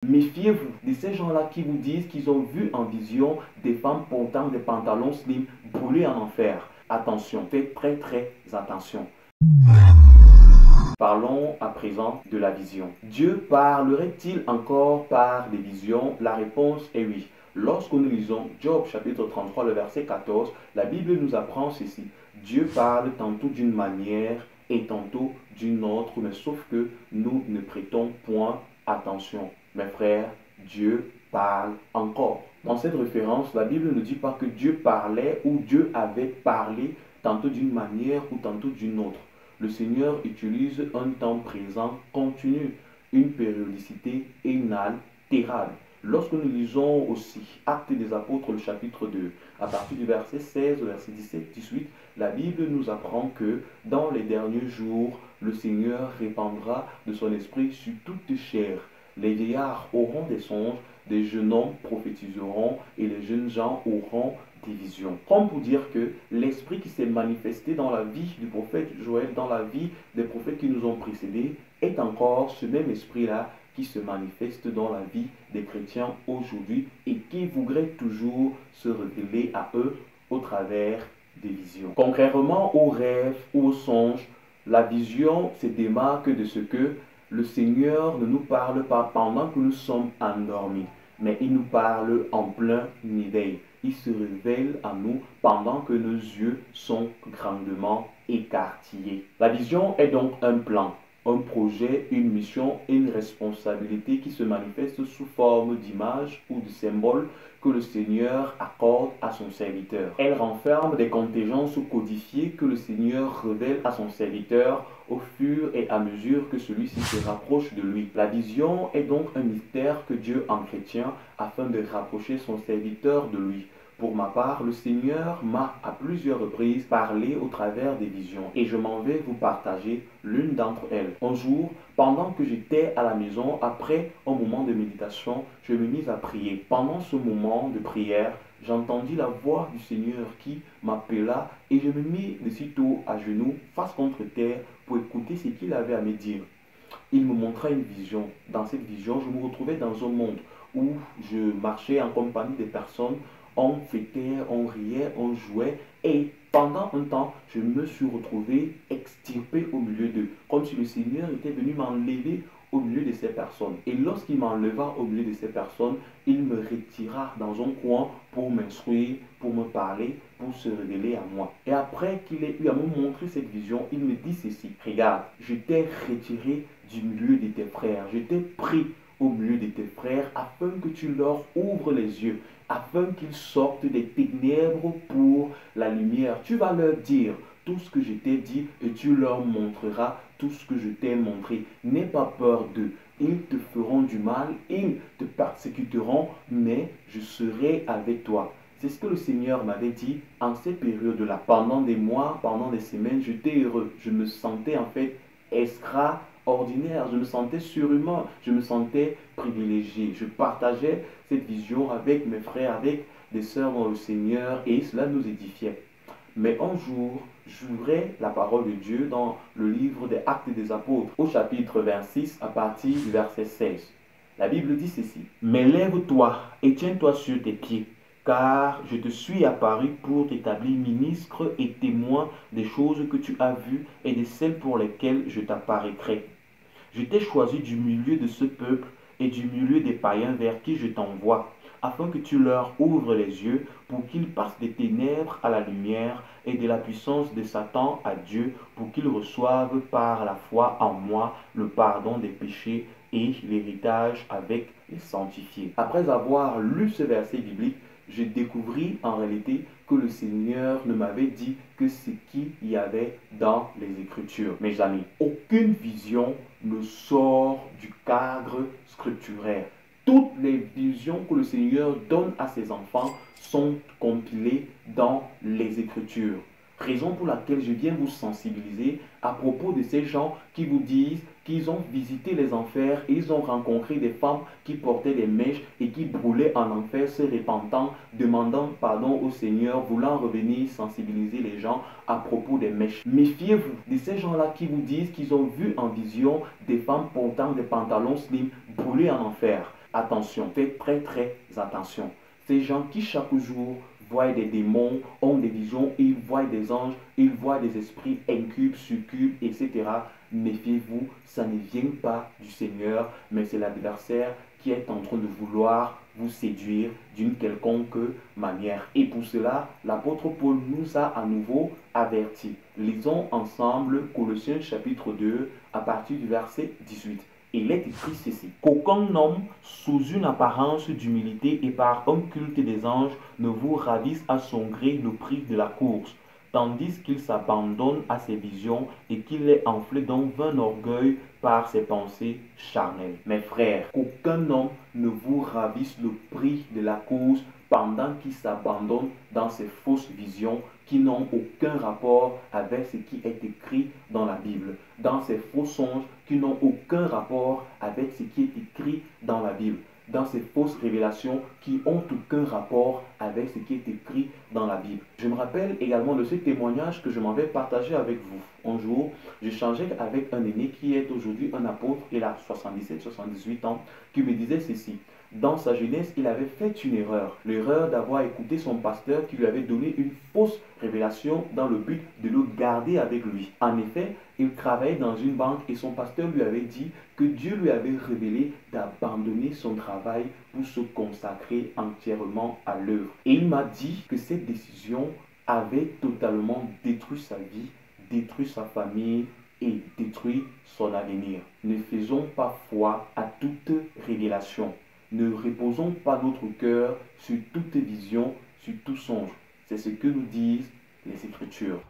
Méfiez-vous de ces gens-là qui vous disent qu'ils ont vu en vision des femmes portant des pantalons slim brûlés en enfer. Attention, faites très attention. Parlons à présent de la vision. Dieu parlerait-il encore par des visions? La réponse est oui. Lorsque nous lisons Job chapitre 33, le verset 14, la Bible nous apprend ceci. Dieu parle tantôt d'une manière et tantôt d'une autre, mais sauf que nous ne prêtons point attention. Mes frères, Dieu parle encore. Dans cette référence, la Bible ne dit pas que Dieu parlait ou Dieu avait parlé tantôt d'une manière ou tantôt d'une autre. Le Seigneur utilise un temps présent continu, une périodicité inaltérable. Lorsque nous lisons aussi Actes des Apôtres, le chapitre 2, à partir du verset 16 au verset 17-18, la Bible nous apprend que dans les derniers jours, le Seigneur répandra de son esprit sur toute chair. Les vieillards auront des songes, des jeunes hommes prophétiseront et les jeunes gens auront des visions. Comme pour dire que l'esprit qui s'est manifesté dans la vie du prophète Joël, dans la vie des prophètes qui nous ont précédés, est encore ce même esprit-là qui se manifeste dans la vie des chrétiens aujourd'hui et qui voudrait toujours se révéler à eux au travers des visions. Contrairement aux rêves ou aux songes, la vision se démarque de ce que le Seigneur ne nous parle pas pendant que nous sommes endormis, mais il nous parle en plein éveil. Il se révèle à nous pendant que nos yeux sont grandement écarquillés. La vision est donc un plan, un projet, une mission et une responsabilité qui se manifeste sous forme d'image ou de symbole que le Seigneur accorde à son serviteur. Elle renferme des contingences codifiées que le Seigneur révèle à son serviteur au fur et à mesure que celui-ci se rapproche de lui. La vision est donc un mystère que Dieu entretient afin de rapprocher son serviteur de lui. Pour ma part, le Seigneur m'a à plusieurs reprises parlé au travers des visions et je m'en vais vous partager l'une d'entre elles. Un jour, pendant que j'étais à la maison, après un moment de méditation, je me mis à prier. Pendant ce moment de prière, j'entendis la voix du Seigneur qui m'appela et je me mis de sitôt à genoux, face contre terre, pour écouter ce qu'il avait à me dire. Il me montra une vision. Dans cette vision, je me retrouvais dans un monde où je marchais en compagnie des personnes. On fêtait, on riait, on jouait et pendant un temps, je me suis retrouvé extirpé au milieu d'eux, comme si le Seigneur était venu m'enlever au milieu de ces personnes. Et lorsqu'il m'enleva au milieu de ces personnes, il me retira dans un coin pour m'instruire, pour me parler, pour se révéler à moi. Et après qu'il ait eu à me montrer cette vision, il me dit ceci. Regarde, je t'ai retiré du milieu de tes frères, je t'ai pris au milieu de tes frères afin que tu leur ouvres les yeux, afin qu'ils sortent des ténèbres pour la lumière. Tu vas leur dire tout ce que je t'ai dit et tu leur montreras tout ce que je t'ai montré. N'aie pas peur d'eux. Ils te feront du mal, ils te persécuteront, mais je serai avec toi. C'est ce que le Seigneur m'avait dit en ces périodes-là. Pendant des mois, pendant des semaines, j'étais heureux. Je me sentais en fait extraordinaire, je me sentais surhumain, je me sentais privilégié. Je partageais cette vision avec mes frères, avec des sœurs dans le Seigneur et cela nous édifiait. Mais un jour, j'ouvrais la parole de Dieu dans le livre des Actes des Apôtres, au chapitre 26, à partir du verset 16. La Bible dit ceci. « Mais lève-toi et tiens-toi sur tes pieds, car je te suis apparu pour t'établir ministre et témoin des choses que tu as vues et de celles pour lesquelles je t'apparaîtrai. Je t'ai choisi du milieu de ce peuple et du milieu des païens vers qui je t'envoie, afin que tu leur ouvres les yeux pour qu'ils passent des ténèbres à la lumière et de la puissance de Satan à Dieu, pour qu'ils reçoivent par la foi en moi le pardon des péchés et l'héritage avec les sanctifiés. » Après avoir lu ce verset biblique, je découvris en réalité que le Seigneur ne m'avait dit que ce qu'il y avait dans les Écritures. Mes amis, aucune vision ne sort du cadre scripturaire. Toutes les visions que le Seigneur donne à ses enfants sont compilées dans les Écritures. Raison pour laquelle je viens vous sensibiliser à propos de ces gens qui vous disent qu'ils ont visité les enfers et ils ont rencontré des femmes qui portaient des mèches et qui brûlaient en enfer, se repentant, demandant pardon au Seigneur, voulant revenir sensibiliser les gens à propos des mèches. Méfiez-vous de ces gens-là qui vous disent qu'ils ont vu en vision des femmes portant des pantalons slim brûlés en enfer. Attention, faites très attention. Ces gens qui chaque jour voient des démons, ont des visions, ils voient des anges, ils voient des esprits incubes, succubes, etc. Méfiez-vous, ça ne vient pas du Seigneur, mais c'est l'adversaire qui est en train de vouloir vous séduire d'une quelconque manière. Et pour cela, l'apôtre Paul nous a à nouveau avertis. Lisons ensemble Colossiens chapitre 2 à partir du verset 18. Il est écrit ceci: qu'aucun homme, sous une apparence d'humilité et par un culte des anges, ne vous ravisse à son gré le prix de la course, tandis qu'il s'abandonne à ses visions et qu'il est enflé d'un vain orgueil par ses pensées charnelles. Mes frères, qu'aucun homme ne vous ravisse le prix de la course pendant qu'il s'abandonne dans ses fausses visions qui n'ont aucun rapport avec ce qui est écrit dans la Bible, dans ces faux songes qui n'ont aucun rapport avec ce qui est écrit dans la Bible, dans ces fausses révélations qui ont aucun rapport avec ce qui est écrit dans la Bible. Je me rappelle également de ce témoignage que je m'avais partagé avec vous. Un jour, j'échangeais avec un aîné qui est aujourd'hui un apôtre, il a 77-78 ans, qui me disait ceci. Dans sa jeunesse, il avait fait une erreur. L'erreur d'avoir écouté son pasteur qui lui avait donné une fausse révélation dans le but de le garder avec lui. En effet, il travaillait dans une banque et son pasteur lui avait dit que Dieu lui avait révélé d'abandonner son travail pour se consacrer entièrement à l'œuvre. Et il m'a dit que cette décision avait totalement détruit sa vie, détruit sa famille et détruit son avenir. Ne faisons pas foi à toute révélation. Ne reposons pas notre cœur sur toute vision, sur tout songe. C'est ce que nous disent les Écritures.